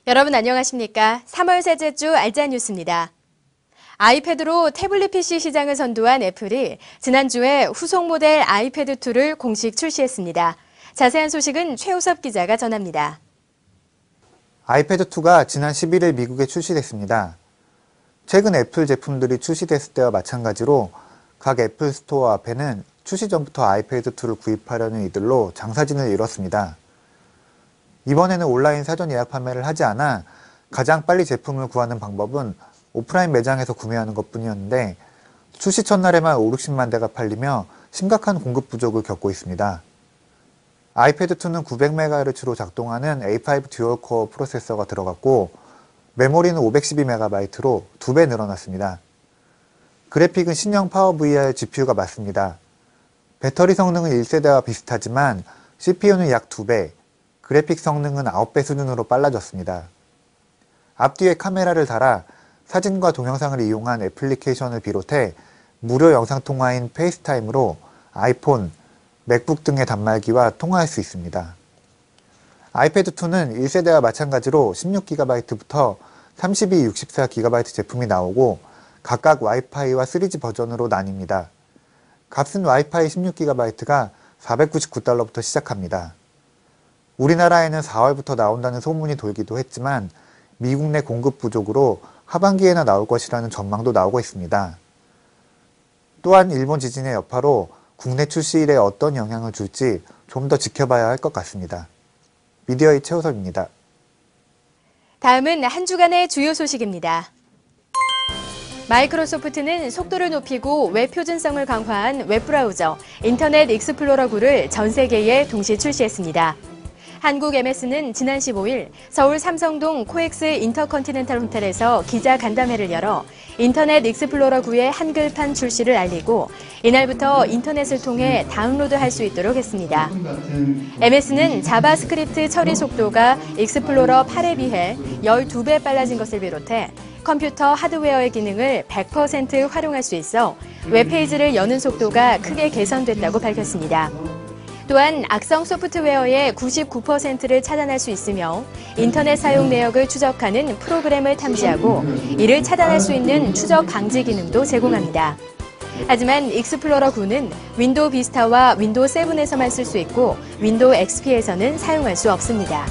여러분 안녕하십니까? 3월 셋째 주 알짜 뉴스입니다. 아이패드로 태블릿 PC 시장을 선도한 애플이 지난주에 후속 모델 아이패드2를 공식 출시했습니다. 자세한 소식은 최우섭 기자가 전합니다. 아이패드2가 지난 11일 미국에 출시됐습니다. 최근 애플 제품들이 출시됐을 때와 마찬가지로 각 애플 스토어 앞에는 출시 전부터 아이패드2를 구입하려는 이들로 장사진을 이뤘습니다. 이번에는 온라인 사전 예약 판매를 하지 않아 가장 빨리 제품을 구하는 방법은 오프라인 매장에서 구매하는 것뿐이었는데 출시 첫날에만 5, 60만 대가 팔리며 심각한 공급 부족을 겪고 있습니다. 아이패드2는 900MHz로 작동하는 A5 듀얼코어 프로세서가 들어갔고 메모리는 512MB로 2배 늘어났습니다. 그래픽은 신형 파워VR GPU가 맞습니다. 배터리 성능은 1세대와 비슷하지만 CPU는 약 2배, 그래픽 성능은 9배 수준으로 빨라졌습니다. 앞뒤에 카메라를 달아 사진과 동영상을 이용한 애플리케이션을 비롯해 무료 영상통화인 페이스타임으로 아이폰, 맥북 등의 단말기와 통화할 수 있습니다. 아이패드2는 1세대와 마찬가지로 16GB부터 32, 64GB 제품이 나오고 각각 와이파이와 3G 버전으로 나뉩니다. 값은 와이파이 16GB가 $499부터 시작합니다. 우리나라에는 4월부터 나온다는 소문이 돌기도 했지만 미국 내 공급 부족으로 하반기에나 나올 것이라는 전망도 나오고 있습니다. 또한 일본 지진의 여파로 국내 출시일에 어떤 영향을 줄지 좀 더 지켜봐야 할 것 같습니다. 미디어의 최우섭입니다. 다음은 한 주간의 주요 소식입니다. 마이크로소프트는 속도를 높이고 웹 표준성을 강화한 웹브라우저 인터넷 익스플로러 9를 전 세계에 동시 출시했습니다. 한국 MS는 지난 15일 서울 삼성동 코엑스 인터컨티넨탈 호텔에서 기자 간담회를 열어 인터넷 익스플로러 9의 한글판 출시를 알리고 이날부터 인터넷을 통해 다운로드할 수 있도록 했습니다. MS는 자바스크립트 처리 속도가 익스플로러 8에 비해 12배 빨라진 것을 비롯해 컴퓨터 하드웨어의 기능을 100% 활용할 수 있어 웹페이지를 여는 속도가 크게 개선됐다고 밝혔습니다. 또한 악성 소프트웨어의 99%를 차단할 수 있으며 인터넷 사용 내역을 추적하는 프로그램을 탐지하고 이를 차단할 수 있는 추적 방지 기능도 제공합니다. 하지만 익스플로러 9는 윈도우 비스타와 윈도우 7에서만 쓸 수 있고 윈도우 XP에서는 사용할 수 없습니다.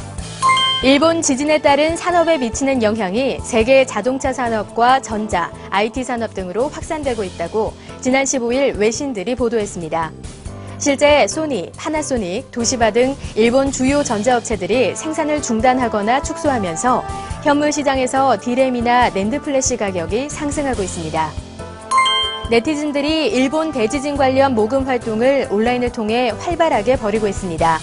일본 지진에 따른 산업에 미치는 영향이 세계 자동차 산업과 전자, IT 산업 등으로 확산되고 있다고 지난 15일 외신들이 보도했습니다. 실제 소니, 파나소닉, 도시바 등 일본 주요 전자업체들이 생산을 중단하거나 축소하면서 현물 시장에서 디램이나 낸드 플래시 가격이 상승하고 있습니다. 네티즌들이 일본 대지진 관련 모금 활동을 온라인을 통해 활발하게 벌이고 있습니다.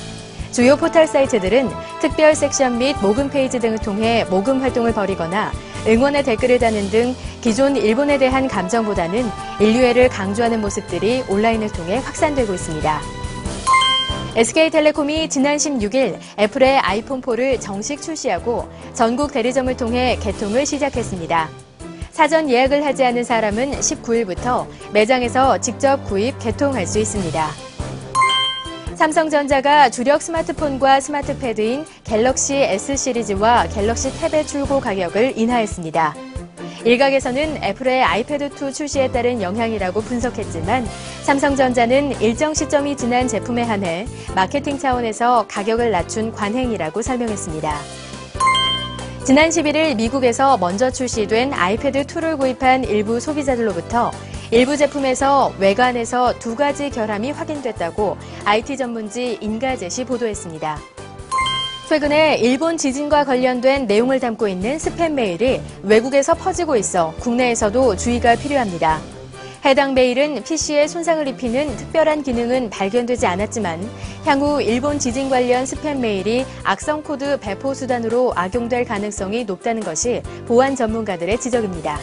주요 포털 사이트들은 특별 섹션 및 모금 페이지 등을 통해 모금 활동을 벌이거나 응원의 댓글을 다는 등 기존 일본에 대한 감정보다는 인류애를 강조하는 모습들이 온라인을 통해 확산되고 있습니다. SK텔레콤이 지난 16일 애플의 아이폰 4를 정식 출시하고 전국 대리점을 통해 개통을 시작했습니다. 사전 예약을 하지 않은 사람은 19일부터 매장에서 직접 구입, 개통할 수 있습니다. 삼성전자가 주력 스마트폰과 스마트패드인 갤럭시 S 시리즈와 갤럭시 탭의 출고 가격을 인하했습니다. 일각에서는 애플의 아이패드2 출시에 따른 영향이라고 분석했지만 삼성전자는 일정 시점이 지난 제품에 한해 마케팅 차원에서 가격을 낮춘 관행이라고 설명했습니다. 지난 11일 미국에서 먼저 출시된 아이패드2를 구입한 일부 소비자들로부터 일부 제품에서 외관에서 2가지 결함이 확인됐다고 IT 전문지 인가젯이 보도했습니다. 최근에 일본 지진과 관련된 내용을 담고 있는 스팸 메일이 외국에서 퍼지고 있어 국내에서도 주의가 필요합니다. 해당 메일은 PC에 손상을 입히는 특별한 기능은 발견되지 않았지만 향후 일본 지진 관련 스팸 메일이 악성 코드 배포 수단으로 악용될 가능성이 높다는 것이 보안 전문가들의 지적입니다.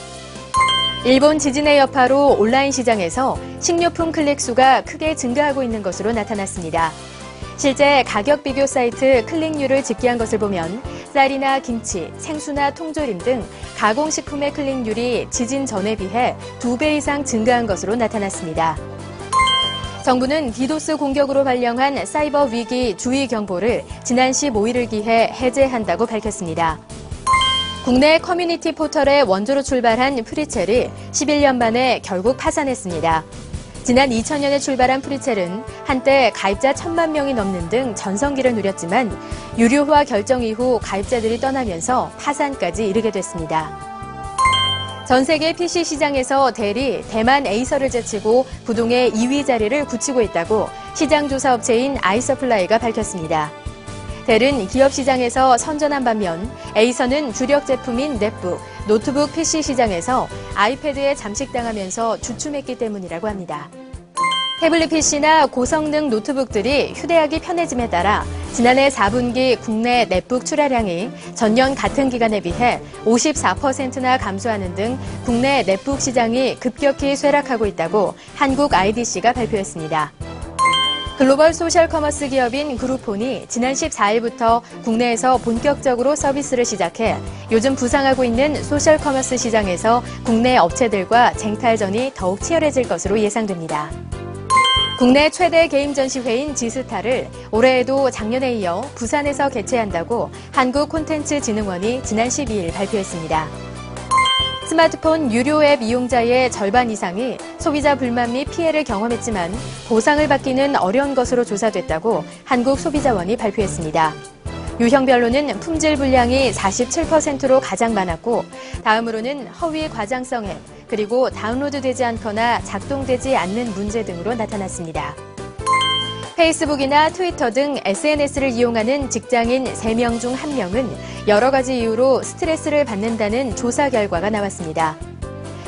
일본 지진의 여파로 온라인 시장에서 식료품 클릭 수가 크게 증가하고 있는 것으로 나타났습니다. 실제 가격 비교 사이트 클릭률을 집계한 것을 보면 쌀이나 김치, 생수나 통조림 등 가공식품의 클릭률이 지진 전에 비해 2배 이상 증가한 것으로 나타났습니다. 정부는 디도스 공격으로 발령한 사이버 위기 주의 경보를 지난 15일을 기해 해제한다고 밝혔습니다. 국내 커뮤니티 포털의 원조로 출발한 프리첼이 11년 만에 결국 파산했습니다. 지난 2000년에 출발한 프리첼은 한때 가입자 1000만 명이 넘는 등 전성기를 누렸지만 유료화 결정 이후 가입자들이 떠나면서 파산까지 이르게 됐습니다. 전 세계 PC 시장에서 델이 대만 에이서를 제치고 부동의 2위 자리를 굳히고 있다고 시장 조사 업체인 아이서플라이가 밝혔습니다. 델은 기업 시장에서 선전한 반면 에이서는 주력 제품인 넷북, 노트북 PC 시장에서 아이패드에 잠식당하면서 주춤했기 때문이라고 합니다. 태블릿 PC나 고성능 노트북들이 휴대하기 편해짐에 따라 지난해 4분기 국내 넷북 출하량이 전년 같은 기간에 비해 54%나 감소하는 등 국내 넷북 시장이 급격히 쇠락하고 있다고 한국 IDC가 발표했습니다. 글로벌 소셜 커머스 기업인 그룹폰이 지난 14일부터 국내에서 본격적으로 서비스를 시작해 요즘 부상하고 있는 소셜 커머스 시장에서 국내 업체들과 쟁탈전이 더욱 치열해질 것으로 예상됩니다. 국내 최대 게임 전시회인 지스타를 올해에도 작년에 이어 부산에서 개최한다고 한국콘텐츠진흥원이 지난 12일 발표했습니다. 스마트폰 유료 앱 이용자의 절반 이상이 소비자 불만 및 피해를 경험했지만 보상을 받기는 어려운 것으로 조사됐다고 한국소비자원이 발표했습니다. 유형별로는 품질 불량이 47%로 가장 많았고 다음으로는 허위 과장성 앱, 그리고 다운로드되지 않거나 작동되지 않는 문제 등으로 나타났습니다. 페이스북이나 트위터 등 SNS를 이용하는 직장인 3명 중 1명은 여러 가지 이유로 스트레스를 받는다는 조사 결과가 나왔습니다.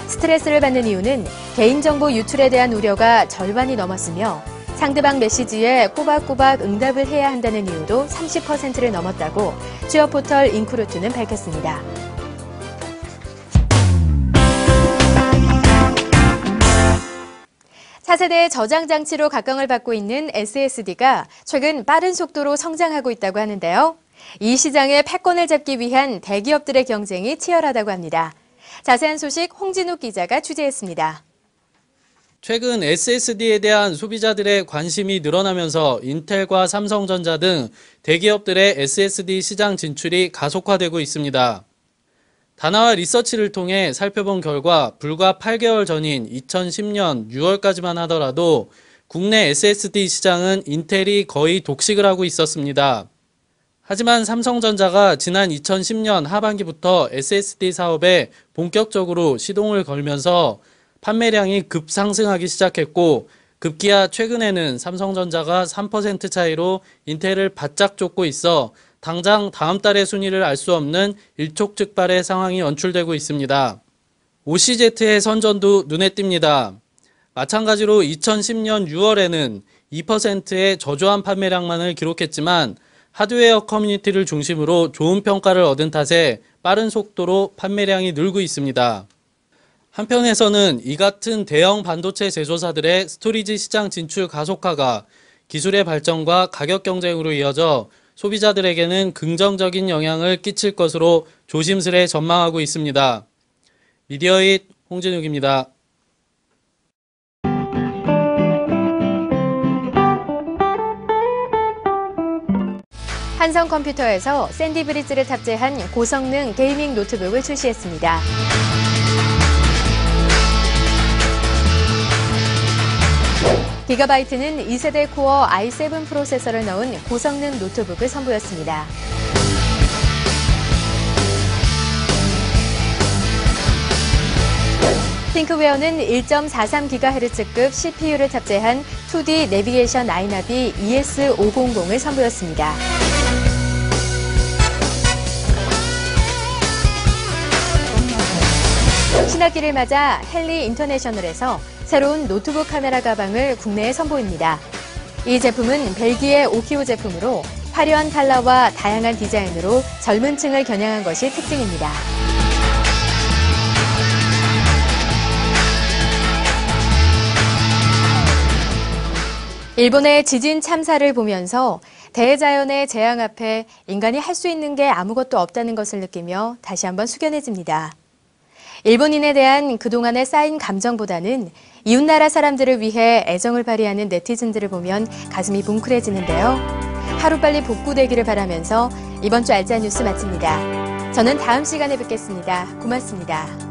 스트레스를 받는 이유는 개인정보 유출에 대한 우려가 절반이 넘었으며 상대방 메시지에 꼬박꼬박 응답을 해야 한다는 이유도 30%를 넘었다고 취업 포털 인크루트는 밝혔습니다. 차세대 저장 장치로 각광을 받고 있는 SSD가 최근 빠른 속도로 성장하고 있다고 하는데요. 이 시장의 패권을 잡기 위한 대기업들의 경쟁이 치열하다고 합니다. 자세한 소식 홍진욱 기자가 취재했습니다. 최근 SSD에 대한 소비자들의 관심이 늘어나면서 인텔과 삼성전자 등 대기업들의 SSD 시장 진출이 가속화되고 있습니다. 다나와 리서치를 통해 살펴본 결과 불과 8개월 전인 2010년 6월까지만 하더라도 국내 SSD 시장은 인텔이 거의 독식을 하고 있었습니다. 하지만 삼성전자가 지난 2010년 하반기부터 SSD 사업에 본격적으로 시동을 걸면서 판매량이 급상승하기 시작했고 급기야 최근에는 삼성전자가 3% 차이로 인텔을 바짝 쫓고 있어 당장 다음 달의 순위를 알 수 없는 일촉즉발의 상황이 연출되고 있습니다. OCZ의 선전도 눈에 띕니다. 마찬가지로 2010년 6월에는 2%의 저조한 판매량만을 기록했지만 하드웨어 커뮤니티를 중심으로 좋은 평가를 얻은 탓에 빠른 속도로 판매량이 늘고 있습니다. 한편에서는 이 같은 대형 반도체 제조사들의 스토리지 시장 진출 가속화가 기술의 발전과 가격 경쟁으로 이어져 소비자들에게는 긍정적인 영향을 끼칠 것으로 조심스레 전망하고 있습니다. 미디어잇 홍진욱입니다. 한성컴퓨터에서 샌디브리지를 탑재한 고성능 게이밍 노트북을 출시했습니다. 기가바이트는 2세대 코어 i7 프로세서를 넣은 고성능 노트북을 선보였습니다. 핑크웨어는 1.43GHz급 CPU를 탑재한 2D 내비게이션 아이나비 ES500을 선보였습니다. 신학기를 맞아 헨리 인터내셔널에서 새로운 노트북 카메라 가방을 국내에 선보입니다. 이 제품은 벨기에 오키오 제품으로 화려한 컬러와 다양한 디자인으로 젊은 층을 겨냥한 것이 특징입니다. 일본의 지진 참사를 보면서 대자연의 재앙 앞에 인간이 할 수 있는 게 아무것도 없다는 것을 느끼며 다시 한번 숙연해집니다. 일본인에 대한 그동안의 쌓인 감정보다는 이웃나라 사람들을 위해 애정을 발휘하는 네티즌들을 보면 가슴이 뭉클해지는데요. 하루빨리 복구되기를 바라면서 이번 주 알짜 뉴스 마칩니다. 저는 다음 시간에 뵙겠습니다. 고맙습니다.